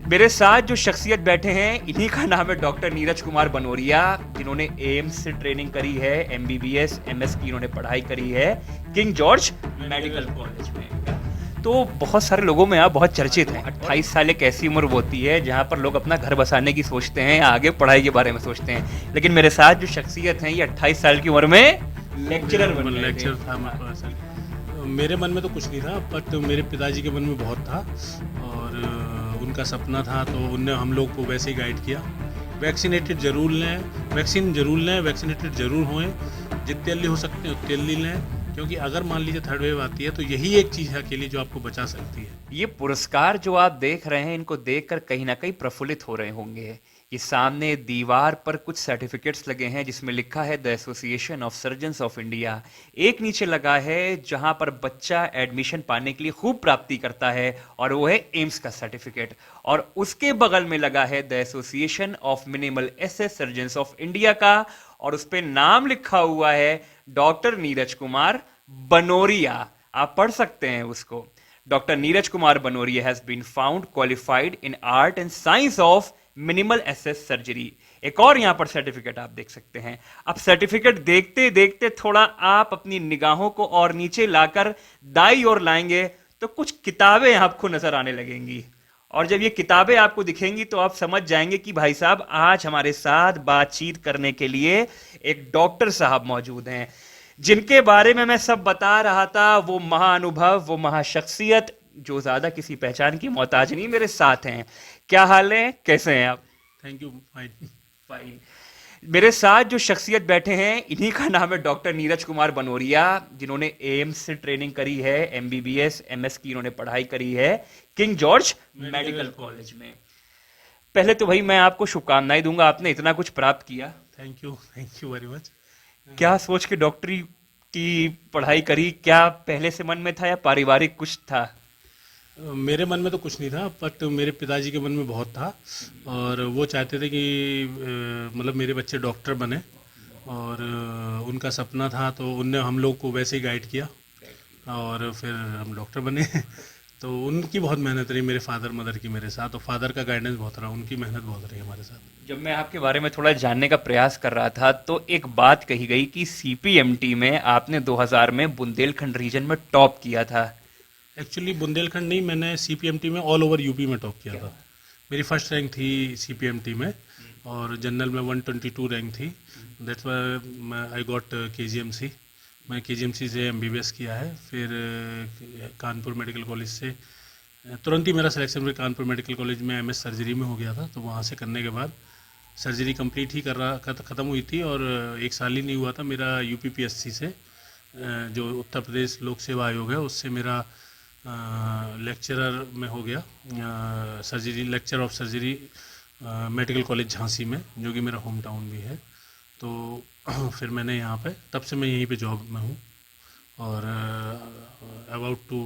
मेरे साथ जो शख्सियत बैठे हैं इन्हीं का नाम है डॉक्टर नीरज कुमार बनोरिया, जिन्होंने एम्स से ट्रेनिंग करी है, एमबीबीएस एमएस की इन्होंने पढ़ाई करी है किंग जॉर्ज मेडिकल कॉलेज में। तो बहुत सारे लोगों में आप बहुत चर्चित हैं। 28 साल एक ऐसी उम्र होती है जहाँ पर लोग अपना घर बसाने की सोचते हैं, आगे पढ़ाई के बारे में सोचते हैं। लेकिन मेरे साथ जो शख्सियत हैं ये 28 साल की उम्र में लेक्चरर बन गए थे। था मेरे मन में तो कुछ नहीं था, बट मेरे पिताजी के मन में बहुत था और उनका सपना था, तो उनने हम लोग को वैसे ही गाइड किया। वैक्सीनेटेड ज़रूर लें, वैक्सीन ज़रूर लें, वैक्सीनेटेड ज़रूर होएं, जितने जल्दी हो सकते हैं उतने जल्दी लें, क्योंकि अगर मान लीजिए थर्ड वेव आती है तो यही एक चीज़ है अकेली जो आपको बचा सकती है। ये पुरस्कार जो आप देख रहे हैं, इनको देखकर कहीं ना कहीं प्रफुल्लित हो रहे होंगे। ये सामने दीवार पर कुछ सर्टिफिकेट्स लगे हैं जिसमें लिखा है the association of surgeons of India. एक नीचे लगा है जहां पर बच्चा एडमिशन पाने के लिए खूब प्राप्ति करता है और वो है एम्स का सर्टिफिकेट। और उसके बगल में लगा है the association of minimal SS surgeons of India का, और उस पर नाम लिखा हुआ है डॉक्टर नीरज कुमार बनोरिया। आप पढ़ सकते हैं उसको। Doctor Neeraj Kumar Banoria has been found qualified in art and science of minimal access surgery. एक और यहां पर सर्टिफिकेट आप देख सकते हैं। अब सर्टिफिकेट देखते देखते थोड़ा आप अपनी निगाहों को और नीचे लाकर दाई ओर लाएंगे तो कुछ किताबें आपको नजर आने लगेंगी, और जब ये किताबें आपको दिखेंगी तो आप समझ जाएंगे कि भाई साहब आज हमारे साथ बातचीत करने के लिए एक डॉक्टर साहब मौजूद हैं, जिनके बारे में मैं सब बता रहा था। वो महाअनुभव, वो महाशख्सियत जो ज्यादा किसी पहचान की मोहताज नहीं, मेरे साथ हैं। क्या हाल है, कैसे हैं आप? Thank you. फाइन। मेरे साथ जो शख्सियत बैठे हैं इन्हीं का नाम है डॉक्टर नीरज कुमार बनोरिया, जिन्होंने एम्स से ट्रेनिंग करी है, एमबीबीएस एमएस की इन्होंने पढ़ाई करी है किंग जॉर्ज मेडिकल कॉलेज में। पहले तो भाई मैं आपको शुभकामनाएं दूंगा, आपने इतना कुछ प्राप्त किया। Thank you very much. क्या सोच के डॉक्टरी की पढ़ाई करी? क्या पहले से मन में था या पारिवारिक कुछ था? मेरे मन में तो कुछ नहीं था, बट मेरे पिताजी के मन में बहुत था और वो चाहते थे कि मतलब मेरे बच्चे डॉक्टर बने, और उनका सपना था, तो उनने हम लोग को वैसे ही गाइड किया और फिर हम डॉक्टर बने। तो उनकी बहुत मेहनत रही, मेरे फादर मदर की मेरे साथ, और फादर का गाइडेंस बहुत रहा, उनकी मेहनत बहुत रही हमारे साथ। जब मैं आपके बारे में थोड़ा जानने का प्रयास कर रहा था तो एक बात कही गई कि सीपीएमटी में आपने 2000 में बुंदेलखंड रीजन में टॉप किया था। एक्चुअली बुंदेलखंड नहीं, मैंने सीपीएमटी में ऑल ओवर यूपी में टॉप किया था। मेरी फर्स्ट रैंक थी सीपीएमटी में और जनरल में 122 रैंक थी। That's why I got KGMC. मैं केजीएमसी से एमबीबीएस किया है, फिर कानपुर मेडिकल कॉलेज से तुरंत ही मेरा सिलेक्शन फिर कानपुर मेडिकल कॉलेज में एमएस सर्जरी में हो गया था। तो वहाँ से करने के बाद सर्जरी कंप्लीट ही ख़त्म हुई थी और एक साल ही नहीं हुआ था मेरा यूपीपीएससी से, जो उत्तर प्रदेश लोक सेवा आयोग है, उससे मेरा लेक्चरर में हो गया, surgery lecture of surgery medical college Jhansi में, जो कि मेरा होम टाउन भी है। तो फिर मैंने यहाँ पे, तब से मैं यहीं पे जॉब में हूँ और अबाउट टू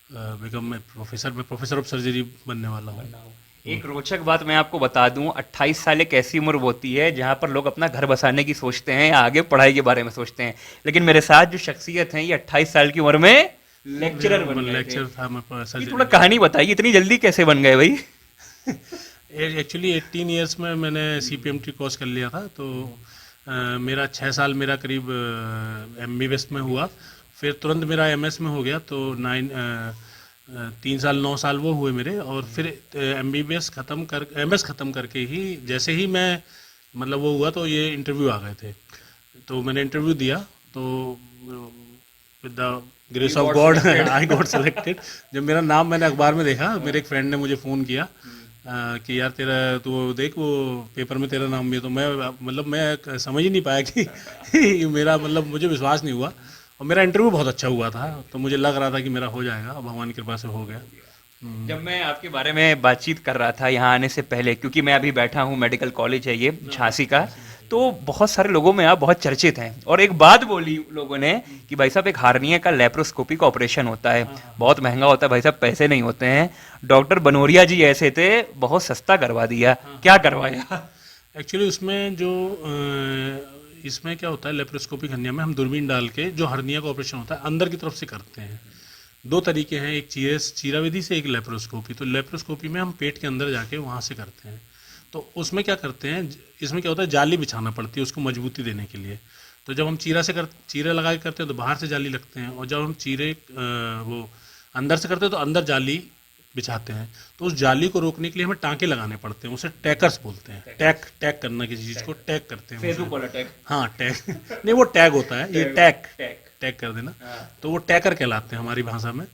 बिकम प्रोफेसर, मैं प्रोफेसर ऑफ सर्जरी बनने वाला हूँ। एक रोचक बात मैं आपको बता दूं, 28 साल एक ऐसी उम्र होती है जहां पर लोग अपना घर बसाने की सोचते हैं, आगे पढ़ाई के बारे में सोचते हैं। लेकिन मेरे साथ जो शख्सियत हैं ये 28 साल की उम्र में लेक्चरर बन गए थे। था मैं ये सर्जरी। थोड़ा कहानी बताइए, इतनी जल्दी कैसे बन गए भाई? एक्चुअली 18 ईयर्स में मैंने सीपीएमटी कोर्स कर लिया था, तो मेरा 6 साल मेरा करीब एमबीबीएस में हुआ, फिर तुरंत मेरा एमएस में हो गया, तो 3 साल 9 साल वो हुए मेरे, और फिर एमबीबीएस एमएस ख़त्म करके ही जैसे ही मैं मतलब वो हुआ तो ये इंटरव्यू आ गए थे, तो मैंने इंटरव्यू दिया, तो with the grace of God I got selected. जब मेरा नाम मैंने अखबार में देखा, मेरे एक फ्रेंड ने मुझे फ़ोन किया कि यार तेरा तू देख वो पेपर में तेरा नाम भी है, तो मैं समझ ही नहीं पाया कि मेरा मतलब मुझे विश्वास नहीं हुआ, और मेरा इंटरव्यू बहुत अच्छा हुआ था, तो मुझे लग रहा था कि मेरा हो जाएगा, भगवान की कृपा से हो गया। जब मैं आपके बारे में बातचीत कर रहा था यहाँ आने से पहले, क्योंकि मैं अभी बैठा हूँ, मेडिकल कॉलेज है ये झांसी का, तो बहुत सारे लोगों में आप बहुत चर्चित हैं, और एक बात बोली लोगों ने कि भाई साहब एक हार्निया का लेप्रोस्कोपी का ऑपरेशन होता है, बहुत महंगा होता है भाई साहब, पैसे नहीं होते हैं। डॉक्टर बनोरिया जी ऐसे थे, बहुत सस्ता करवा दिया। क्या करवाया? एक्चुअली उसमें जो इसमें क्या होता है, लेप्रोस्कोपिक हर्निया में हम दूरबीन डाल के जो हर्निया का ऑपरेशन होता है अंदर की तरफ से करते हैं, दो तरीके हैं, एक चीरा विधि से, एक लेप्रोस्कोपी। तो लेप्रोस्कोपी में हम पेट के अंदर जाके वहाँ से करते हैं। तो उसमें क्या करते हैं, इसमें क्या होता है, जाली बिछाना पड़ती है उसको मजबूती देने के लिए। तो जब हम चीरे लगा के करते हैं तो बाहर से जाली लगते हैं, और जब हम वो अंदर से करते हैं तो अंदर जाली बिछाते हैं। तो उस जाली को रोकने के लिए हमें टाँके लगाने पड़ते हैं, उसे टैकर्स बोलते हैं। टैग करना किसी चीज़ को टैग करते हैं फेसबुक उसे। वाला टैग। हाँ टैग नहीं, वो टैग होता है, ये टैग। टैग कर देना। हाँ। तो वो टैकर कहलाते हैं हमारी भाषा में,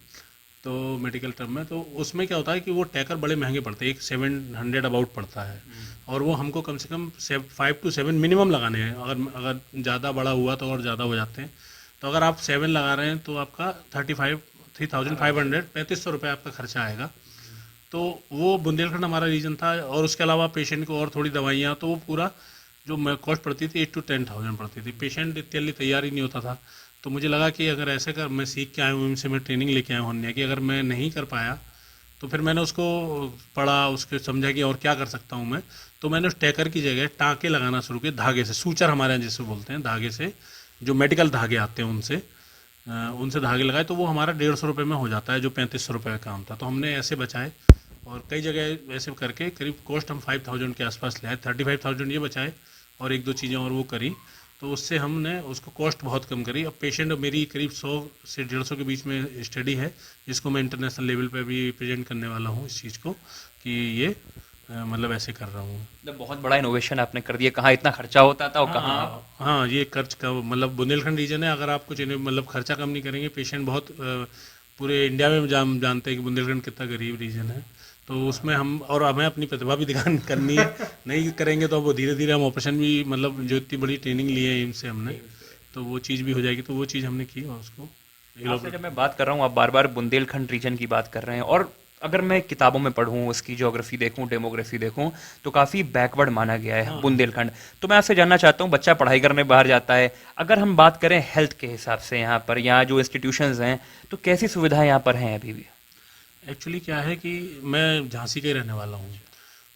तो मेडिकल टर्म में। तो उसमें क्या होता है कि वो टैकर बड़े महंगे पड़ते हैं, एक 700 अबाउट पड़ता है, और वो हमको कम से कम 5 to 7 मिनिमम लगाने हैं। अगर ज़्यादा बड़ा हुआ तो और ज़्यादा हो जाते हैं। तो अगर आप 7 लगा रहे हैं तो आपका 3500 3500 रुपये आपका खर्चा आएगा। तो वो बुंदेलखंड हमारा रीजन था, और उसके अलावा पेशेंट को और थोड़ी दवाइयाँ, तो वो पूरा जो कॉस्ट पड़ती थी 8 to 10,000 पड़ती थी। पेशेंट इतनी तैयार ही नहीं होता था। तो मुझे लगा कि अगर ऐसे कर, मैं सीख के आया हूँ, इनसे मैं ट्रेनिंग लेके आया हूँ अन्य की, अगर मैं नहीं कर पाया तो फिर मैंने उसको पढ़ा, उसके समझा कि और क्या कर सकता हूँ मैं। तो मैंने उस टैकर की जगह टाँके लगाना शुरू किए, धागे से, सूचर हमारे यहाँ जिसे बोलते हैं, धागे से, जो मेडिकल धागे आते हैं उनसे धागे लगाए। तो वो हमारा 150 रुपये में हो जाता है, जो 3500 रुपये का काम था। तो हमने ऐसे बचाए, और कई जगह ऐसे करके करीब कॉस्ट हम 5000 के आसपास ले आए। 35,000 ये बचाए, और एक दो चीज़ें और वो करी, तो उससे हमने उसको कॉस्ट बहुत कम करी। अब पेशेंट मेरी करीब 100 से 150 के बीच में स्टडी है, जिसको मैं इंटरनेशनल लेवल पे भी प्रेजेंट करने वाला हूँ इस चीज़ को, कि ये मतलब ऐसे कर रहा हूँ। मतलब बहुत बड़ा इनोवेशन आपने कर दिया। कहाँ इतना खर्चा होता था और कहाँ आप हाँ, ये खर्च का मतलब बुंदेलखंड रीजन है, अगर आप कुछ मतलब खर्चा कम नहीं करेंगे, पेशेंट बहुत पूरे इंडिया में जानते हैं कि बुंदेलखंड कितना गरीब रीजन है। तो उसमें हम, और हमें अपनी प्रतिभा भी दिखानी करनी है। नहीं करेंगे तो वो धीरे धीरे हम ऑपरेशन भी, मतलब जो इतनी बड़ी ट्रेनिंग ली है एम्स से हमने, तो वो चीज़ भी हो जाएगी। तो वो चीज़ हमने की, और उसको आपसे जब मैं बात कर रहा हूँ, आप बार बार बुंदेलखंड रीजन की बात कर रहे हैं, और अगर मैं किताबों में पढ़ूँ, उसकी ज्योग्राफी देखूँ, डेमोग्राफी देखूँ, तो काफ़ी बैकवर्ड माना गया है बुंदेलखंड। तो मैं आपसे जानना चाहता हूँ, बच्चा पढ़ाई करने बाहर जाता है, अगर हम बात करें हेल्थ के हिसाब से यहाँ पर, यहाँ जो इंस्टीट्यूशंस हैं, तो कैसी सुविधाएं यहाँ पर हैं अभी भी? एक्चुअली क्या है कि मैं झांसी का ही रहने वाला हूँ।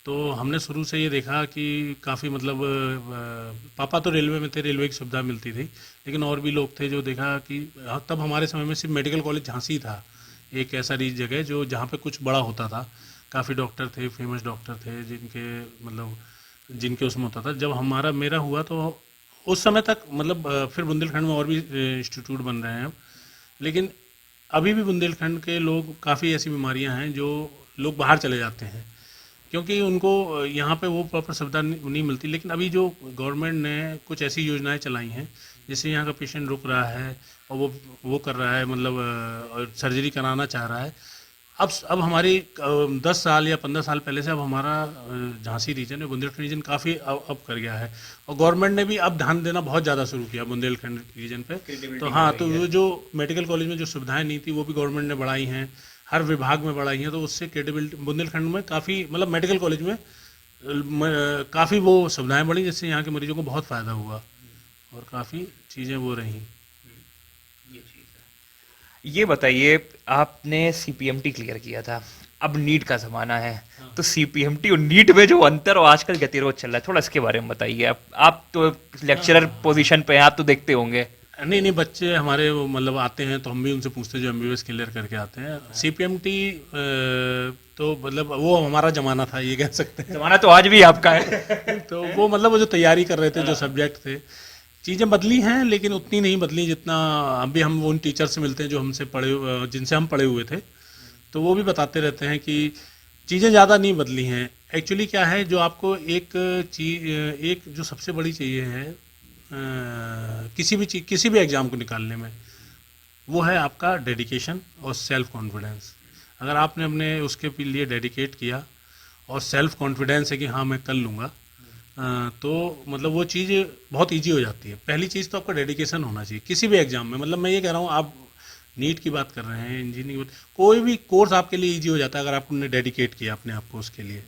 तो हमने शुरू से ये देखा कि काफ़ी मतलब पापा तो रेलवे में थे, रेलवे की सुविधा मिलती थी, लेकिन और भी लोग थे जो देखा कि तब हमारे समय में सिर्फ मेडिकल कॉलेज झांसी था, एक ऐसा जगह जो जहाँ पे कुछ बड़ा होता था। काफ़ी डॉक्टर थे, फेमस डॉक्टर थे, जिनके उसमें होता था। जब मेरा हुआ तो उस समय तक मतलब फिर बुंदेलखंड में और भी इंस्टीट्यूट बन रहे हैं अब, लेकिन अभी भी बुंदेलखंड के लोग, काफ़ी ऐसी बीमारियां हैं जो लोग बाहर चले जाते हैं, क्योंकि उनको यहाँ पे वो प्रॉपर सुविधा नहीं मिलती। लेकिन अभी जो गवर्नमेंट ने कुछ ऐसी योजनाएं चलाई हैं, जिससे यहाँ का पेशेंट रुक रहा है, और वो कर रहा है, मतलब सर्जरी कराना चाह रहा है। अब हमारी 10 साल या 15 साल पहले से अब हमारा झांसी रीजन है, बुंदेलखंड रीजन काफ़ी अप कर गया है, और गवर्नमेंट ने भी अब ध्यान देना बहुत ज़्यादा शुरू किया बुंदेलखंड रीजन पे। तो हाँ, तो वो जो मेडिकल कॉलेज में जो सुविधाएं नहीं थी, वो भी गवर्नमेंट ने बढ़ाई हैं, हर विभाग में बढ़ाई हैं। तो उससे क्रेडिबिलिटी बुंदेलखंड में काफ़ी, मतलब मेडिकल कॉलेज में काफ़ी वो सुविधाएं बढ़ी, जिससे यहाँ के मरीजों को बहुत फ़ायदा हुआ, और काफ़ी चीज़ें वो रहीं। ये बताइए, आपने सीपीएमटी क्लियर किया था, अब नीट का ज़माना है, तो सीपीएमटी और नीट में जो अंतर और आजकल गतिरोध चल रहा है, थोड़ा इसके बारे में बताइए। आप तो लेक्चरर पोजीशन पे हैं, आप तो देखते होंगे। नहीं, बच्चे हमारे वो मतलब आते हैं तो हम भी उनसे पूछते हैं, जो एमबीबीएस क्लियर करके आते हैं। सीपीएमटी तो मतलब वो हमारा ज़माना था, ये कह सकते हैं। ज़माना तो आज भी आपका है। तो वो मतलब वो जो तैयारी कर रहे थे, जो सब्जेक्ट थे, चीज़ें बदली हैं, लेकिन उतनी नहीं बदली जितना अभी हम उन टीचर से मिलते हैं जो जिनसे हम पढ़े हुए थे। तो वो भी बताते रहते हैं कि चीज़ें ज़्यादा नहीं बदली हैं। एक्चुअली क्या है, जो आपको एक जो सबसे बड़ी चीज़ है किसी भी एग्ज़ाम को निकालने में, वो है आपका डेडिकेशन और सेल्फ कॉन्फिडेंस। अगर आपने अपने उसके लिए डेडिकेट किया, और सेल्फ कॉन्फिडेंस है कि हाँ मैं कर लूँगा, तो मतलब वो चीज़ बहुत इजी हो जाती है। पहली चीज़ तो आपका डेडिकेशन होना चाहिए किसी भी एग्ज़ाम में। मतलब मैं ये कह रहा हूँ, आप नीट की बात कर रहे हैं, इंजीनियरिंग, कोई भी कोर्स आपके लिए इजी हो जाता है अगर आपने डेडिकेट किया अपने आप को उसके लिए,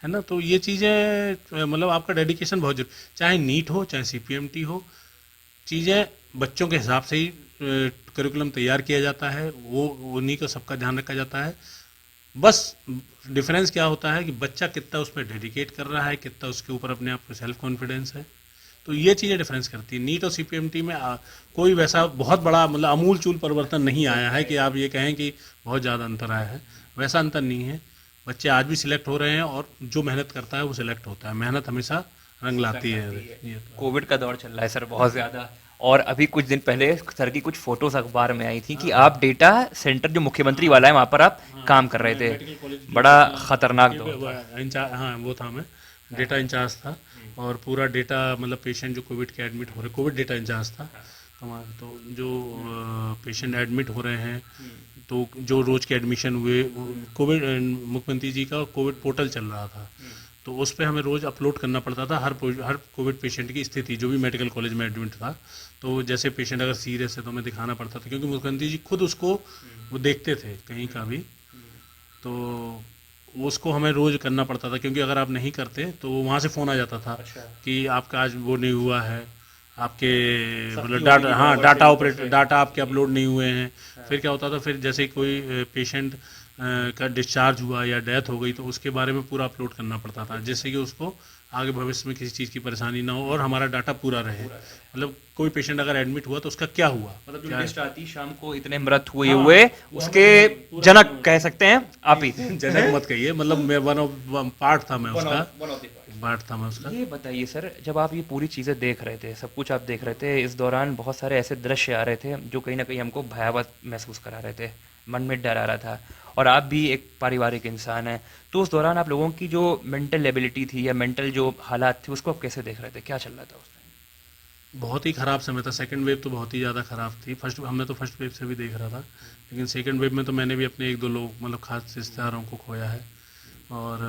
है ना। तो ये चीज़ें मतलब आपका डेडिकेशन बहुत जरूरी, चाहे नीट हो चाहे सीपीएमटी हो, चीज़ें बच्चों के हिसाब से ही करिकुलम तैयार किया जाता है, वो उन्हीं का सबका ध्यान रखा जाता है। बस डिफरेंस क्या होता है कि बच्चा कितना उसमें डेडिकेट कर रहा है, कितना उसके ऊपर अपने आप को सेल्फ कॉन्फिडेंस है, तो ये चीज़ें डिफरेंस करती है। नीट और सीपीएमटी में कोई वैसा बहुत बड़ा मतलब अमूल चूल परिवर्तन नहीं आया है कि आप ये कहें कि बहुत ज़्यादा अंतर आया है, वैसा अंतर नहीं है। बच्चे आज भी सिलेक्ट हो रहे हैं और जो मेहनत करता है वो सिलेक्ट होता है। मेहनत हमेशा रंग लाती है। ये तो कोविड का दौर चल रहा है सर बहुत ज़्यादा, और अभी कुछ दिन पहले सर की कुछ फोटोज अखबार में आई थी कि आप डेटा सेंटर जो मुख्यमंत्री वाला है वहाँ पर आप काम कर रहे थे। बड़ा खतरनाक दौर था। हाँ वो था, मैं डेटा इंचार्ज था और पूरा डेटा मतलब पेशेंट जो कोविड के एडमिट हो रहे, कोविड डेटा इंचार्ज था हमारा। तो जो पेशेंट एडमिट हो रहे हैं, तो जो रोज के एडमिशन हुए, कोविड मुख्यमंत्री जी का कोविड पोर्टल चल रहा था, तो उस पर हमें रोज़ अपलोड करना पड़ता था हर कोविड पेशेंट की स्थिति, जो भी मेडिकल कॉलेज में एडमिट था। तो जैसे पेशेंट अगर सीरियस है तो हमें दिखाना पड़ता था, क्योंकि मुख्यमंत्री जी खुद उसको वो देखते थे कहीं का भी, तो उसको हमें रोज़ करना पड़ता था। क्योंकि अगर आप नहीं करते तो वहाँ से फ़ोन आ जाता था कि आपका आज वो नहीं हुआ है, आपके मतलब डाटा, हाँ डाटा आपके अपलोड नहीं हुए हैं। फिर क्या होता था, फिर जैसे कोई पेशेंट का डिस्चार्ज हुआ या डेथ हो गई तो उसके बारे में पूरा अपलोड करना पड़ता था, जिससे कि उसको आगे भविष्य में किसी चीज़ की परेशानी ना हो और हमारा डाटा पूरा रहे। मतलब कोई पेशेंट अगर एडमिट हुआ तो उसका क्या हुआ, मतलब जो लिस्ट आती शाम को इतने मृत हुए हुए, उसके जनक कह सकते हैं आप ही। जनक मत कहिए, मतलब मैं पार्ट था मैं उसका, पार्ट था मैं उसका। ये बताइए सर, जब आप ये पूरी चीज़ें देख रहे थे, सब कुछ आप देख रहे थे, इस दौरान बहुत सारे ऐसे दृश्य आ रहे थे जो कहीं ना कहीं हमको भयावह महसूस करा रहे थे, मन में डर आ रहा था, और आप भी एक पारिवारिक इंसान हैं, तो उस दौरान आप लोगों की जो मेंटल एबिलिटी थी या मेंटल जो हालात थे उसको आप कैसे देख रहे थे, क्या चल रहा था उस टाइम? बहुत ही ख़राब समय था। सेकंड वेव तो बहुत ही ज़्यादा ख़राब थी। हमने तो फर्स्ट वेव से भी देख रहा था, लेकिन सेकंड वेव में तो मैंने भी अपने एक दो लोग मतलब खास रिश्तेदारों को खोया है। और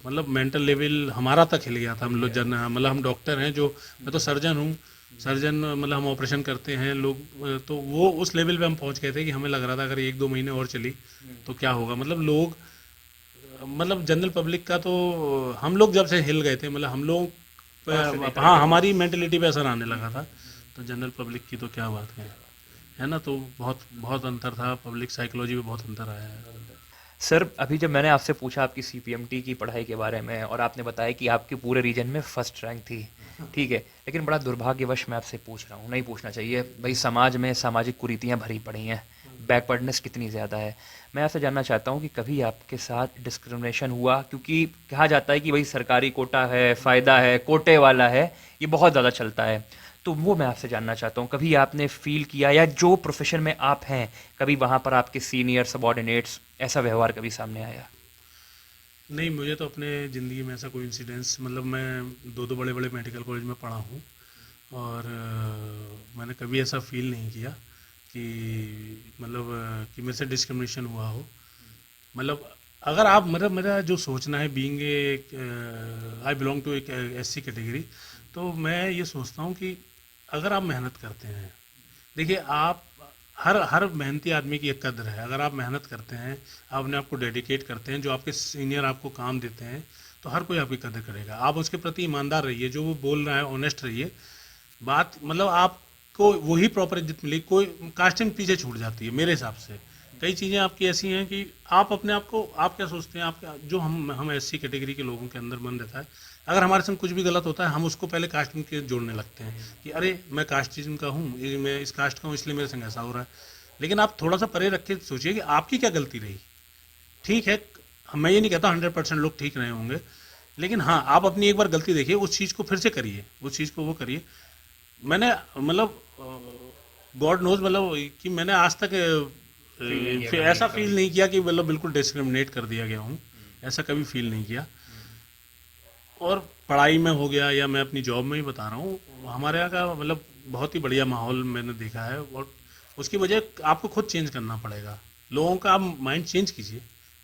मतलब मेंटल लेवल हमारा तक हिल गया था। हम लोग मतलब हम डॉक्टर हैं, जो मैं तो सर्जन हूँ, सर्जन मतलब हम ऑपरेशन करते हैं लोग, तो वो उस लेवल पे हम पहुंच गए थे कि हमें लग रहा था अगर एक दो महीने और चली तो क्या होगा। मतलब लोग, मतलब जनरल पब्लिक का तो हम लोग जब से हिल गए थे, मतलब हम लोग हाँ हमारी मेंटलिटी पे असर आने लगा था, तो जनरल पब्लिक की तो क्या बात है ना। तो बहुत बहुत अंतर था, पब्लिक साइकोलॉजी में बहुत अंतर आया है। सर अभी जब मैंने आपसे पूछा आपकी सीपीएमटी की पढ़ाई के बारे में और आपने बताया कि आपकी पूरे रीजन में फर्स्ट रैंक थी, ठीक है, लेकिन बड़ा दुर्भाग्यवश मैं आपसे पूछ रहा हूँ, नहीं पूछना चाहिए भाई, समाज में सामाजिक कुरीतियाँ भरी पड़ी हैं, बैकवर्डनेस कितनी ज़्यादा है। मैं आपसे जानना चाहता हूँ कि कभी आपके साथ डिस्क्रिमिनेशन हुआ? क्योंकि कहा जाता है कि भाई सरकारी कोटा है, फ़ायदा है, कोटे वाला है, ये बहुत ज़्यादा चलता है, तो वो मैं आपसे जानना चाहता हूँ, कभी आपने फील किया या जो प्रोफेशन में आप हैं कभी वहाँ पर आपके सीनियर सबॉर्डिनेट्स ऐसा व्यवहार कभी सामने आया? नहीं, मुझे तो अपने ज़िंदगी में ऐसा कोई इंसिडेंस, मतलब मैं दो बड़े बड़े मेडिकल कॉलेज में पढ़ा हूँ और मैंने कभी ऐसा फील नहीं किया कि मतलब कि मेरे से डिस्क्रिमिनेशन हुआ हो। मतलब अगर आप, मतलब मेरा जो सोचना है, being a I belong to एक एससी कैटेगरी, तो मैं ये सोचता हूँ कि अगर आप मेहनत करते हैं, देखिए आप हर मेहनती आदमी की एक कद्र है। अगर आप मेहनत करते हैं, आप अपने आप को डेडिकेट करते हैं, जो आपके सीनियर आपको काम देते हैं, तो हर कोई आपकी कद्र करेगा। आप उसके प्रति ईमानदार रहिए, जो वो बोल रहा है ऑनेस्ट रहिए। बात मतलब आपको वही प्रॉपर इज्जत मिलेगी। कोई कास्टिंग पीछे छूट जाती है मेरे हिसाब से। कई चीज़ें आपकी ऐसी हैं कि आप अपने आप को, आप क्या सोचते हैं, आप जो हम एससी कैटेगरी के लोगों के अंदर मन रहता है, अगर हमारे संग कुछ भी गलत होता है हम उसको पहले कास्टिंग के जोड़ने लगते हैं कि अरे मैं कास्टिज्म का हूँ, मैं इस कास्ट का हूँ, इसलिए मेरे संग ऐसा हो रहा है। लेकिन आप थोड़ा सा परे रख के सोचिए कि आपकी क्या गलती रही। ठीक है, मैं ये नहीं कहता 100% लोग ठीक रहे होंगे, लेकिन हाँ आप अपनी एक बार गलती देखिए, उस चीज़ को फिर से करिए, उस चीज़ को वो करिए। मैंने मतलब गॉड नोज, मतलब कि मैंने आज तक ऐसा फील नहीं किया कि मतलब बिल्कुल डिस्क्रिमिनेट कर दिया गया हूँ, ऐसा कभी फील नहीं किया। और पढ़ाई में हो गया या मैं अपनी जॉब में ही बता रहा हूँ, हमारे यहाँ का मतलब बहुत ही बढ़िया माहौल मैंने देखा है। और उसकी वजह आपको खुद चेंज करना पड़ेगा, लोगों का आप माइंड चेंज कीजिए,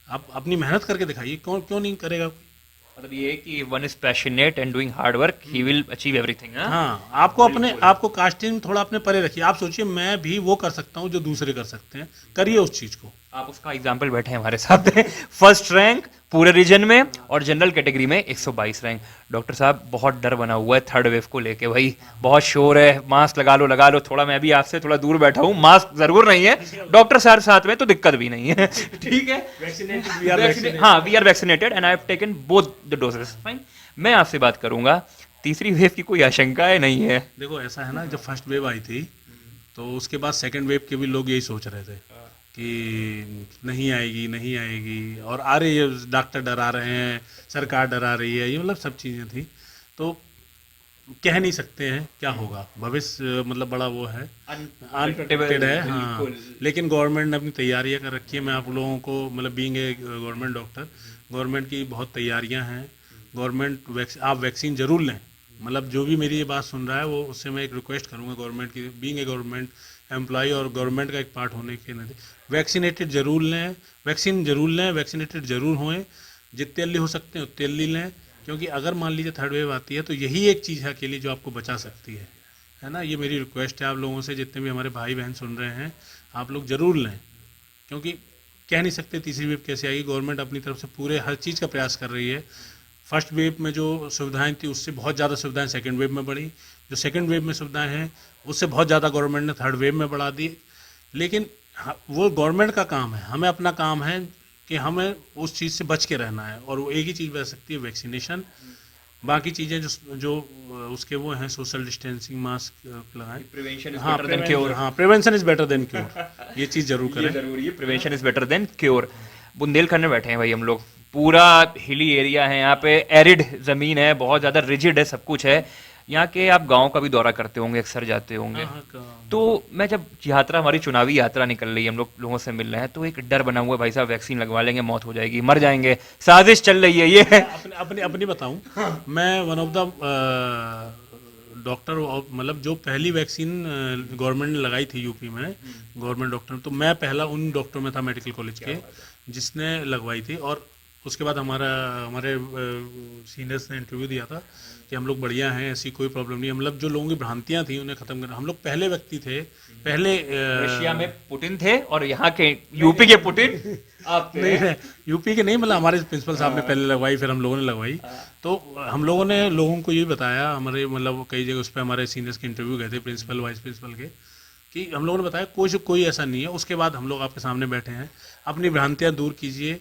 आप अपनी मेहनत करके दिखाइए, क्यों नहीं करेगा कोई। मतलब ये है कि one is passionate and doing hard work, he will achieve everything. हाँ, आपको अपने आपको कास्टिंग थोड़ा अपने परे रखिए। आप सोचिए मैं भी वो कर सकता हूँ जो दूसरे कर सकते हैं, करिए उस चीज़ को। आप उसका एग्जाम्पल बैठे हैं हमारे साथ। फर्स्ट रैंक पूरे रीजन में और जनरल कैटेगरी में 122 रैंक। डॉक्टर साहब बहुत डर बना हुआ है थर्ड वेव को लेके, भाई बहुत शोर है, मास्क लगा लो। थोड़ा मैं भी आपसे थोड़ा दूर बैठा हूँ, मास्क जरूर नहीं है, डॉक्टर साहब साथ में तो दिक्कत भी नहीं है। ठीक है, हाँ we are vaccinated and I have taken both the doses. Fine, मैं आपसे बात करूंगा तीसरी वेव की कोई आशंकाएं नहीं है? देखो ऐसा है ना, जब फर्स्ट वेव आई थी तो उसके बाद सेकंड वेव के भी लोग यही सोच रहे थे कि नहीं आएगी नहीं आएगी, और आ रही है, डॉक्टर डरा रहे हैं, सरकार डरा रही है, ये मतलब सब चीज़ें थी। तो कह नहीं सकते हैं क्या होगा भविष्य, मतलब बड़ा वो है, अनप्रेडिक्टेड है। हाँ, लेकिन गवर्नमेंट ने अपनी तैयारियां कर रखी है। मैं आप लोगों को मतलब being a government doctor, government की बहुत तैयारियां हैं। गवर्नमेंट आप वैक्सीन जरूर लें। मतलब जो भी मेरी ये बात सुन रहा है वो, उससे मैं एक रिक्वेस्ट करूंगा गवर्नमेंट की, बीइंग ए गवर्नमेंट एम्प्लॉय और गवर्नमेंट का एक पार्ट होने के नाते वैक्सीनेटेड जरूर लें, वैक्सीन जरूर लें, वैक्सीनेटेड जरूर होएं, जितने जल्दी हो सकते हैं उतने जल्दी लें। क्योंकि अगर मान लीजिए थर्ड वेव आती है तो यही एक चीज़ है अकेली जो आपको बचा सकती है ना। ये मेरी रिक्वेस्ट है आप लोगों से, जितने भी हमारे भाई बहन सुन रहे हैं, आप लोग ज़रूर लें। क्योंकि कह नहीं सकते तीसरी वेव कैसे आएगी। गवर्नमेंट अपनी तरफ से पूरे हर चीज़ का प्रयास कर रही है। फर्स्ट वेव में जो सुविधाएं थी उससे बहुत ज़्यादा सुविधाएं सेकंड वेव में बढ़ी, जो सेकंड वेव में सुविधाएं हैं उससे बहुत ज़्यादा गवर्नमेंट ने थर्ड वेव में बढ़ा दी। लेकिन वो गवर्नमेंट का काम है, हमें अपना काम है कि हमें उस चीज़ से बच के रहना है, और वो एक ही चीज़ बच सकती है, वैक्सीनेशन। बाकी चीज़ें जो उसके वो हैं, सोशल डिस्टेंसिंग, मास्क लगाएं। प्रिवेंशन इज हाँ, बेटर देन क्योर। हाँ, prevention is better than cure, ये चीज़ जरूर ये करें। जरूरी है, prevention is better than cure. Bundelkhand में बैठे हैं भाई हम लोग, पूरा हिली एरिया है यहाँ पे, एरिड जमीन है, बहुत ज्यादा रिजिड है, सब कुछ है। यहाँ के आप गांव का भी दौरा करते होंगे, अक्सर जाते होंगे। हाँ, तो मैं जब यात्रा, हमारी चुनावी यात्रा निकल रही है, हम लोग लोगों से मिल रहे हैं, तो एक डर बना हुआ है भाई साहब वैक्सीन लगवा लेंगे मौत हो जाएगी, मर जाएंगे, साजिश चल रही है ये है। अपने अपनी अपनी बताऊं, मैं वन ऑफ द डॉक्टर, मतलब जो पहली वैक्सीन गवर्नमेंट ने लगाई थी यूपी में, गवर्नमेंट डॉक्टर, तो मैं पहला उन डॉक्टर में था मेडिकल कॉलेज के जिसने लगवाई थी। और उसके बाद हमारे सीनियर्स ने इंटरव्यू दिया था कि हम लोग बढ़िया हैं, ऐसी कोई प्रॉब्लम नहीं है। मतलब जो लोगों की भ्रांतियां थी उन्हें खत्म करना, हम लोग पहले व्यक्ति थे, पहले रशिया में पुतिन थे और यहाँ के यूपी के पुतिन आप थे। नहीं, यूपी के नहीं, मतलब हमारे प्रिंसिपल साहब ने पहले लगवाई, फिर हम लोगों ने लगवाई। तो हम लोगों ने लोगों को ये बताया, हमारे मतलब कई जगह उस पर हमारे सीनियर्स के इंटरव्यू गए थे, प्रिंसिपल वाइस प्रिंसिपल के, कि हम लोगों ने बताया कोई ऐसा नहीं है। उसके बाद हम लोग आपके सामने बैठे हैं, अपनी भ्रांतियाँ दूर कीजिए,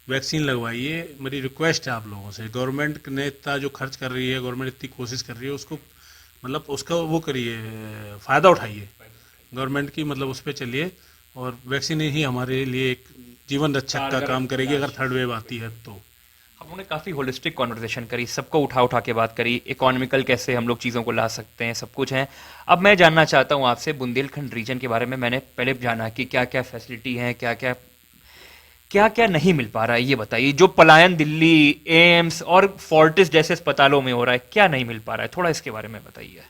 वैक्सीन लगवाइए। मेरी रिक्वेस्ट है आप लोगों से, गवर्नमेंट ने इतना जो खर्च कर रही है, गवर्नमेंट इतनी कोशिश कर रही है, उसको मतलब उसका वो करिए, फ़ायदा उठाइए गवर्नमेंट की, मतलब उस पर चलिए। और वैक्सीन ही हमारे लिए एक जीवन रक्षक का काम करेगी अगर थर्ड वेव आती है तो। हम लोगों ने काफ़ी होलिस्टिक कॉन्वर्सेशन करी, सबको उठा उठा के बात करी, इकोनॉमिकल कैसे हम लोग चीज़ों को ला सकते हैं, सब कुछ है। अब मैं जानना चाहता हूँ आपसे बुंदेलखंड रीजन के बारे में। मैंने पहले जाना कि क्या क्या फैसिलिटी है, क्या क्या नहीं मिल पा रहा है, ये बताइए। जो पलायन दिल्ली एम्स और फोर्टिस जैसे अस्पतालों में हो रहा है, क्या नहीं मिल पा रहा है, थोड़ा इसके बारे में बताइए।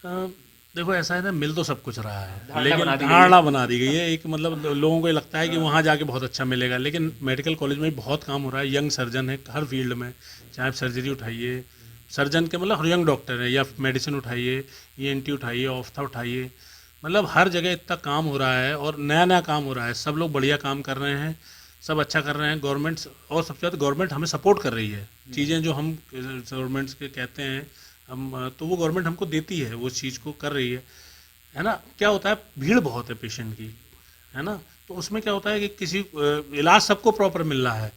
अ, देखो ऐसा है ना, मिल तो सब कुछ रहा है, धारणा लेकिन बना दी गई है। धारणा बना दी गई है एक, मतलब लोगों को ये लगता है कि वहाँ जाके बहुत अच्छा मिलेगा। लेकिन मेडिकल कॉलेज में बहुत काम हो रहा है, यंग सर्जन है हर फील्ड में, चाहे आप सर्जरी उठाइए, सर्जन के मतलब हर यंग डॉक्टर है, या मेडिसिन उठाइए, ईएनटी उठाइए, ऑफ्था उठाइए, मतलब हर जगह इतना काम हो रहा है और नया नया काम हो रहा है। सब लोग बढ़िया काम कर रहे हैं, सब अच्छा कर रहे हैं। गवर्नमेंट, और सबसे ज़्यादा गवर्नमेंट हमें सपोर्ट कर रही है। चीज़ें जो हम गवर्नमेंट्स के कहते हैं हम, तो वो गवर्नमेंट हमको देती है, वो चीज़ को कर रही है ना। क्या होता है, भीड़ बहुत है पेशेंट की, है ना, तो उसमें क्या होता है कि किसी इलाज सबको प्रॉपर मिल रहा है,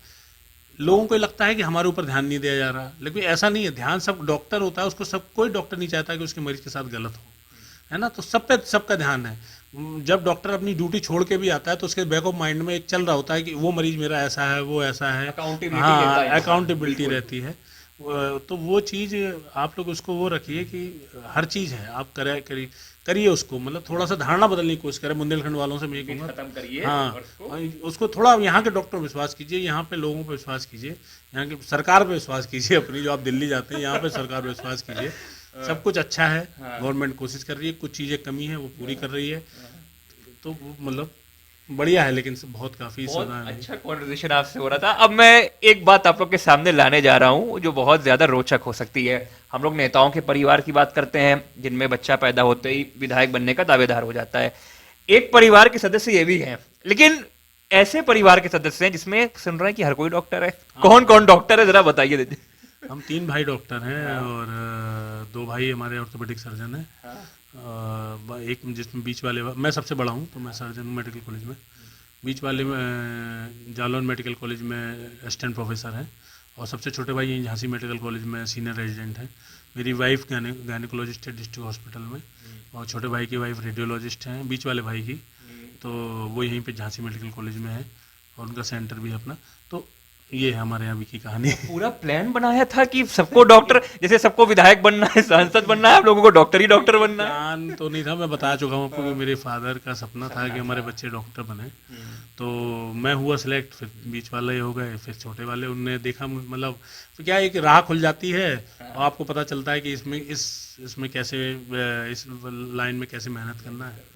लोगों को लगता है कि हमारे ऊपर ध्यान नहीं दिया जा रहा, लेकिन ऐसा नहीं है। ध्यान सब डॉक्टर होता है, उसको सब, कोई डॉक्टर नहीं चाहता कि उसके मरीज के साथ गलत हो, है ना। तो सब पे सबका ध्यान है। जब डॉक्टर अपनी ड्यूटी छोड़ के भी आता है तो उसके बैक ऑफ माइंड में एक चल रहा होता है कि वो मरीज मेरा ऐसा है, वो ऐसा है, हाँ, अकाउंटेबिलिटी रहती है। तो वो चीज़ आप लोग उसको वो रखिए कि हर चीज़ है, आप करिए उसको, मतलब थोड़ा सा धारणा बदलने की कोशिश करें। बुंदेलखंड वालों से मैं ये कहूँगा, खत्म करिए हाँ, उसको थोड़ा यहाँ के डॉक्टर पर विश्वास कीजिए, यहाँ पे लोगों पर विश्वास कीजिए, यहाँ की सरकार पे विश्वास कीजिए अपनी, जो आप दिल्ली जाते हैं यहाँ पे सरकार पे विश्वास कीजिए। सब कुछ अच्छा है, गवर्नमेंट कोशिश कर रही है, कुछ चीज़ें कमी है वो पूरी कर रही है, तो वो मतलब बढ़िया है। लेकिन बहुत काफ़ी बहुत अच्छा कॉन्वर्सेशन आपसे हो रहा था। अब मैं एक बात आप लोग के सामने लाने जा रहा हूँ जो बहुत ज्यादा रोचक हो सकती है। हम लोग नेताओं के परिवार की बात करते हैं जिनमें बच्चा पैदा होते ही विधायक बनने का दावेदार हो जाता है। एक परिवार के सदस्य ये भी हैं, लेकिन ऐसे परिवार के सदस्य हैं जिसमें सुन रहे हैं कि हर कोई डॉक्टर है। कौन कौन डॉक्टर है, जरा बताइए दीजिए। हम 3 भाई डॉक्टर हैं, और 2 भाई हमारे ऑर्थोपेडिक सर्जन हैं। एक जिसमें बीच वाले, मैं सबसे बड़ा हूँ तो मैं सर्जन हूँ मेडिकल कॉलेज में। बीच वाले में जालौन मेडिकल कॉलेज में असिस्टेंट प्रोफेसर हैं, और सबसे छोटे भाई यहीं झांसी मेडिकल कॉलेज में सीनियर रेजिडेंट हैं। मेरी वाइफ गायनिकोलॉजिस्ट है डिस्ट्रिक्ट हॉस्पिटल में, और छोटे भाई की वाइफ रेडियोलॉजिस्ट हैं, बीच वाले भाई की, तो वो यहीं पे झांसी मेडिकल कॉलेज में है और उनका सेंटर भी है अपना। तो ये है हमारे यहाँ अभी की कहानी। पूरा प्लान बनाया था कि सबको डॉक्टर, जैसे सबको विधायक बनना है, सांसद बनना है, आप लोगों को डॉक्टर ही डॉक्टर बनना है? प्लान तो नहीं था, मैं बता चुका हूँ आपको कि मेरे फादर का सपना था कि हमारे बच्चे डॉक्टर बने। तो मैं हुआ सिलेक्ट, फिर बीच वाले हो गए, फिर छोटे वाले, उनने देखा मतलब तो क्या एक राह खुल जाती है और आपको पता चलता है कि इसमें कैसे इस लाइन में कैसे मेहनत करना है।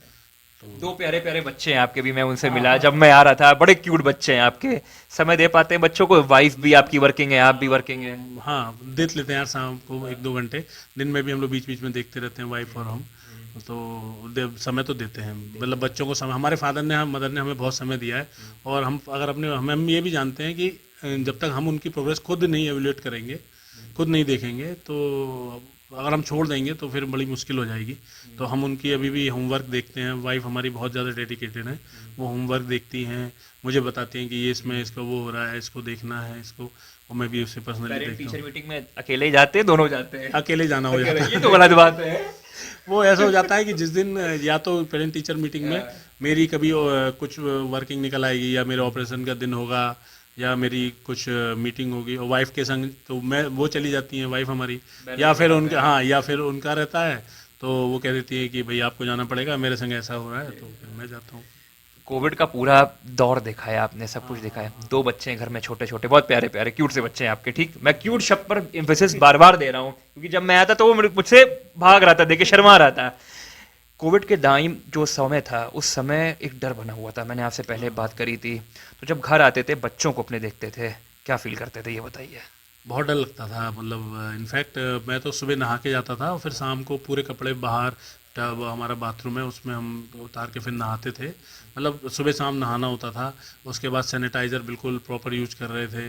दो प्यारे प्यारे बच्चे हैं आपके भी, मैं उनसे मिला जब मैं आ रहा था, बड़े क्यूट बच्चे हैं आपके। समय दे पाते हैं बच्चों को? वाइफ भी आपकी वर्किंग है, आप भी वर्किंग है? हाँ, देख लेते हैं यार शाम को 1-2 घंटे, दिन में भी हम लोग बीच बीच में देखते रहते हैं वाइफ और हम, तो समय तो देते हैं, मतलब बच्चों को समय, हमारे फादर ने, मदर ने हमें बहुत समय दिया है। और हम अगर हम ये भी जानते हैं कि जब तक हम उनकी प्रोग्रेस खुद नहीं एवेल्यूएट करेंगे, खुद नहीं देखेंगे, तो अगर हम छोड़ देंगे तो फिर बड़ी मुश्किल हो जाएगी। तो हम उनकी अभी भी होमवर्क देखते हैं, वाइफ हमारी बहुत ज़्यादा डेडिकेटेड है, वो होमवर्क देखती हैं, मुझे बताती हैं कि ये इसमें इसका वो हो रहा है, इसको देखना है इसको, और मैं भी उससे पर्सनली पेरेंट देखता टीचर हूँ। मीटिंग में अकेले ही जाते हैं, दोनों जाते हैं? अकेले जाना हो जाता ये तो गलत बात है। है। वो ऐसा हो जाता है कि जिस दिन या तो पेरेंट टीचर मीटिंग में मेरी कभी कुछ वर्किंग निकल आएगी, या मेरे ऑपरेशन का दिन होगा, या मेरी कुछ मीटिंग होगी और वाइफ के संग, तो मैं वो चली जाती हैं वाइफ हमारी, या फिर उनका, हाँ, या फिर उनका रहता है, तो वो कह देती है कि भाई आपको जाना पड़ेगा, मेरे संग ऐसा हो रहा है, तो फिर मैं जाता हूँ। कोविड का पूरा दौर देखा है आपने, सब कुछ देखा है। 2 बच्चे हैं घर में, छोटे छोटे, बहुत प्यारे प्यारे क्यूट से बच्चे हैं आपके। ठीक, मैं क्यूट शब्द पर एम्फेसिस बार बार दे रहा हूँ क्योंकि जब मैं आया था तो वो मुझसे भाग रहा था, देखे शर्मा रहा था। कोविड के दाईम जो समय था, उस समय एक डर बना हुआ था, मैंने आपसे पहले बात करी थी। तो जब घर आते थे, बच्चों को अपने देखते थे, क्या फील करते थे, ये बताइए। बहुत डर लगता था, मतलब इनफैक्ट मैं तो सुबह नहा के जाता था और फिर शाम को पूरे कपड़े बाहर, टब हमारा बाथरूम है उसमें हम उतार के फिर नहाते थे, मतलब सुबह शाम नहाना होता था। उसके बाद सैनिटाइज़र बिल्कुल प्रॉपर यूज कर रहे थे।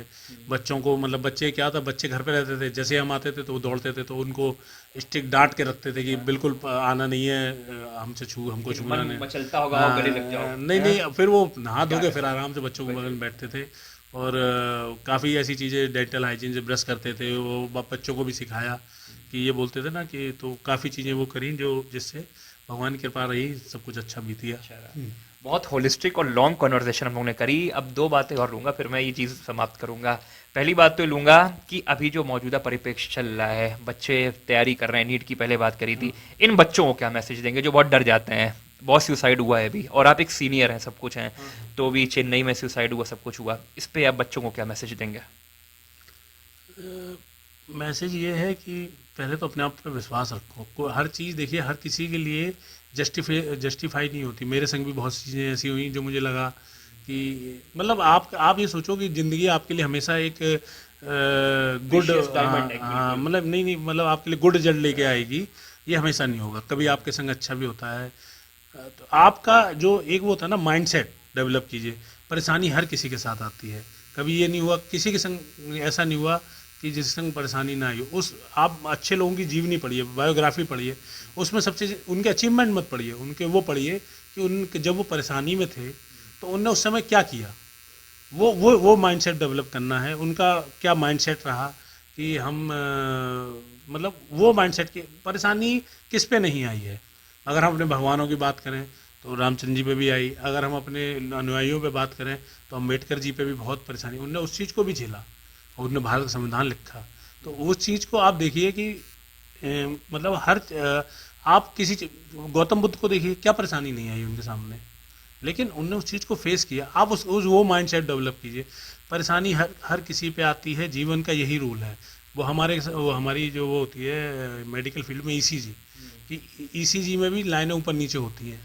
बच्चों को, मतलब बच्चे क्या था, बच्चे घर पे रहते थे, जैसे हम आते थे तो वो दौड़ते थे, तो उनको स्टिक डांट के रखते थे कि बिल्कुल आना नहीं है, हमको छूना नहीं। मचलता होगा, गले लग जाओ। नहीं नहीं, फिर वो नहा धो के फिर आराम से बच्चों के बगल में बैठते थे। और काफ़ी ऐसी चीज़ें, डेंटल हाइजीन से ब्रश करते थे, वो बच्चों को भी सिखाया कि ये बोलते थे ना कि, तो काफ़ी चीज़ें वो करी जो जिससे भगवान की कृपा रही, सब कुछ अच्छा बीती है। बहुत होलिस्टिक और लॉन्ग कन्वर्सेशन हम लोगों ने करी। अब 2 बातें और लूँगा, फिर मैं ये चीज़ समाप्त करूँगा। पहली बात तो लूँगा कि अभी जो मौजूदा परिप्रेक्ष्य चल रहा है, बच्चे तैयारी कर रहे हैं, नीट की पहले बात करी थी, इन बच्चों को क्या मैसेज देंगे जो बहुत डर जाते हैं? बहुत सुसाइड हुआ है अभी, और आप एक सीनियर हैं, सब कुछ हैं, तो भी चेन्नई में सुसाइड हुआ, सब कुछ हुआ, इस पे आप बच्चों को क्या मैसेज देंगे? मैसेज ये है कि पहले तो अपने आप पे विश्वास रखो। हर चीज़ देखिए, हर किसी के लिए जस्टिफाई नहीं होती। मेरे संग भी बहुत सी चीज़ें ऐसी हुई जो मुझे लगा कि, मतलब आप ये सोचो कि ज़िंदगी आपके लिए हमेशा एक गुड, Precious diamond है, हाँ, मतलब नहीं, मतलब आपके लिए गुड रिजल्ट लेके आएगी, ये हमेशा नहीं होगा। कभी आपके संग अच्छा भी होता है। तो आपका जो एक वो होता है ना, माइंडसेट डेवलप कीजिए। परेशानी हर किसी के साथ आती है, कभी ये नहीं हुआ किसी के संग, ऐसा नहीं हुआ कि जिस संग परेशानी ना आई हो। उस आप अच्छे लोगों की जीवनी पढ़िए, बायोग्राफी पढ़िए, उसमें सब चीज़, उनके अचीवमेंट मत पढ़िए, उनके वो पढ़िए कि उनके जब वो परेशानी में थे तो उनने उस समय क्या किया। वो माइंडसेट डेवलप करना है। उनका क्या माइंडसेट रहा कि हम मतलब वो माइंडसेट की परेशानी किस पे नहीं आई है। अगर हम अपने भगवानों की बात करें तो रामचंद्र जी पे भी आई, अगर हम अपने अनुयायियों पे बात करें तो अम्बेडकर जी पे भी बहुत परेशानी, उनने उस चीज़ को भी झेला और उन्होंने भारत का संविधान लिखा। तो उस चीज़ को आप देखिए कि मतलब आप किसी गौतम बुद्ध को देखिए, क्या परेशानी नहीं आई उनके सामने, लेकिन उनने उस चीज़ को फेस किया। आप उस वो माइंडसेट डेवलप कीजिए। परेशानी हर किसी पे आती है, जीवन का यही रूल है। वो हमारी जो वो होती है मेडिकल फील्ड में ईसीजी, कि ईसीजी में भी लाइनें ऊपर नीचे होती हैं।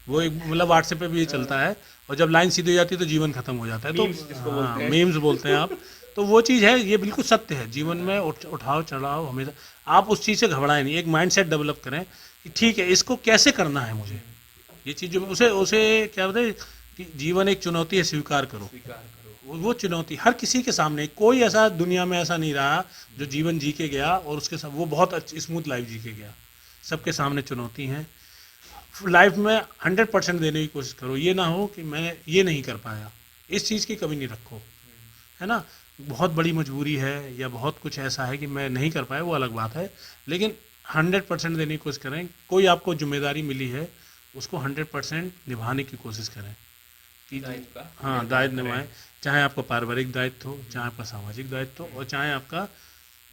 वो एक, मतलब व्हाट्सएप पे भी ये चलता है, और जब लाइन सीधी हो जाती है तो जीवन खत्म हो जाता है। तो मीम्स बोलते हैं आप, तो वो चीज़ है, ये बिल्कुल सत्य है। जीवन में उठाव चढ़ाव हमेशा, आप उस चीज़ से घबराएं नहीं। एक माइंडसेट डेवलप करें कि ठीक है, इसको कैसे करना है मुझे, ये चीज़ जो उसे क्या बोलते हैं कि जीवन एक चुनौती है, स्वीकार करो। वो चुनौती हर किसी के सामने, कोई ऐसा दुनिया में ऐसा नहीं रहा जो जीवन जी के गया और उसके साथ वो बहुत अच्छी स्मूथ लाइफ जी के गया। सबके सामने चुनौती हैं। लाइफ में 100% देने की कोशिश करो। ये ना हो कि मैं ये नहीं कर पाया, इस चीज़ की कमी नहीं रखो, है ना। बहुत बड़ी मजबूरी है या बहुत कुछ ऐसा है कि मैं नहीं कर पाया, वो अलग बात है, लेकिन 100% देने की कोशिश करें। कोई आपको जिम्मेदारी मिली है उसको 100% निभाने की कोशिश करें कि हाँ दायित्व निभाएं, चाहे आपका पारिवारिक दायित्व हो, चाहे आपका सामाजिक दायित्व हो, और चाहे आपका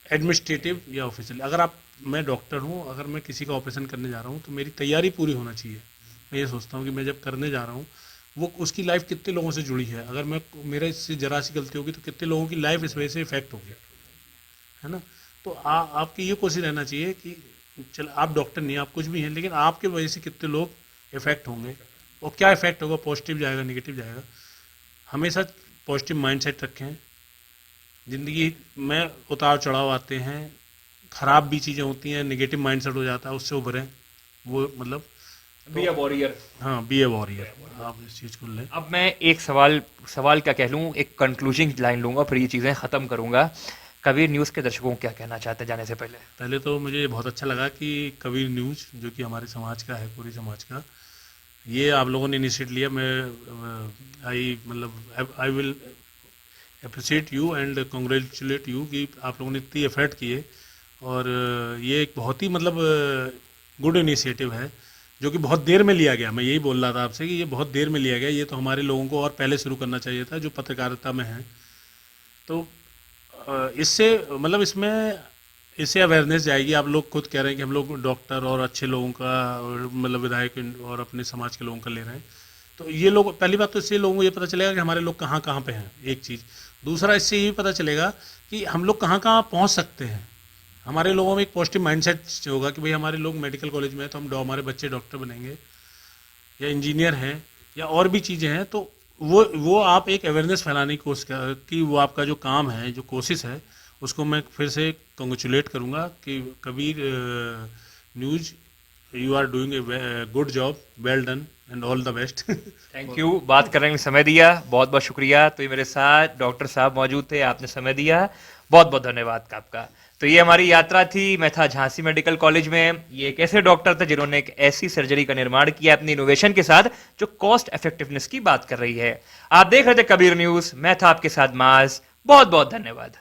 एडमिनिस्ट्रेटिव या ऑफिशियल। अगर आप, मैं डॉक्टर हूँ, अगर मैं किसी का ऑपरेशन करने जा रहा हूँ तो मेरी तैयारी पूरी होना चाहिए। मैं ये सोचता हूँ कि मैं जब करने जा रहा हूँ वो उसकी लाइफ कितने लोगों से जुड़ी है, अगर मैं, मेरे इससे जरा सी गलती होगी तो कितने लोगों की लाइफ इस वजह से इफेक्ट होगी, है ना। तो आपकी ये कोशिश रहना चाहिए कि चल आप डॉक्टर नहीं, आप कुछ भी हैं, लेकिन आपके वजह से कितने लोग इफेक्ट होंगे और क्या इफेक्ट होगा, पॉजिटिव जाएगा निगेटिव जाएगा। हमेशा पॉजिटिव माइंडसेट रखें। ज़िंदगी में उतार चढ़ाव आते हैं, ख़राब भी चीज़ें होती हैं, निगेटिव माइंडसेट हो जाता है, उससे उभरें। वो मतलब बी अ वॉरियर। हाँ, बी ए वॉरियर, आप इस चीज़ को लें। अब मैं एक सवाल क्या कह लूँ, एक कंक्लूजिंग लाइन लूंगा, फिर ये चीज़ें ख़त्म करूंगा। कबीर न्यूज़ के दर्शकों को क्या कहना चाहते हैं जाने से पहले? पहले तो मुझे बहुत अच्छा लगा कि कबीर न्यूज़, जो कि हमारे समाज का है, पूरी समाज का, ये आप लोगों ने इनिशिएट लिया। मैं I will appreciate you and congratulate you कि आप लोगों ने इतनी एफर्ट किए, और ये एक बहुत ही गुड इनिशिएटिव है जो कि बहुत देर में लिया गया। मैं यही बोल रहा था आपसे कि ये बहुत देर में लिया गया, ये तो हमारे लोगों को और पहले शुरू करना चाहिए था जो पत्रकारिता में हैं। तो इससे इससे अवेयरनेस जाएगी। आप लोग खुद कह रहे हैं कि हम लोग डॉक्टर और अच्छे लोगों का, और विधायक और अपने समाज के लोगों का ले रहे हैं, तो ये लोग, पहली बात तो इससे लोगों को ये पता चलेगा कि हमारे लोग कहाँ कहाँ पे हैं, एक चीज़। दूसरा, इससे ये पता चलेगा कि हम लोग कहाँ कहाँ पहुँच सकते हैं। हमारे लोगों में एक पॉजिटिव माइंडसेट होगा कि भाई हमारे लोग मेडिकल कॉलेज में हैं तो हमारे बच्चे डॉक्टर बनेंगे या इंजीनियर हैं या और भी चीज़ें हैं। तो वो आप एक अवेयरनेस फैलाने की कोशिश कि वो आपका जो काम है, जो कोशिश है, उसको मैं फिर से कंग्रेचुलेट करूँगा कि Kabir news, you are doing a good job, well done and all the best. Thank you, बात करने में समय दिया, बहुत बहुत शुक्रिया। तो ये मेरे साथ डॉक्टर साहब मौजूद थे, आपने समय दिया, बहुत बहुत धन्यवाद आपका। तो ये हमारी यात्रा थी। मैं था झांसी मेडिकल कॉलेज में। ये एक ऐसे डॉक्टर थे जिन्होंने एक ऐसी सर्जरी का निर्माण किया अपनी इनोवेशन के साथ जो कॉस्ट इफेक्टिवनेस की बात कर रही है। आप देख रहे थे कबीर न्यूज़, मैं था आपके साथ माज। बहुत बहुत धन्यवाद।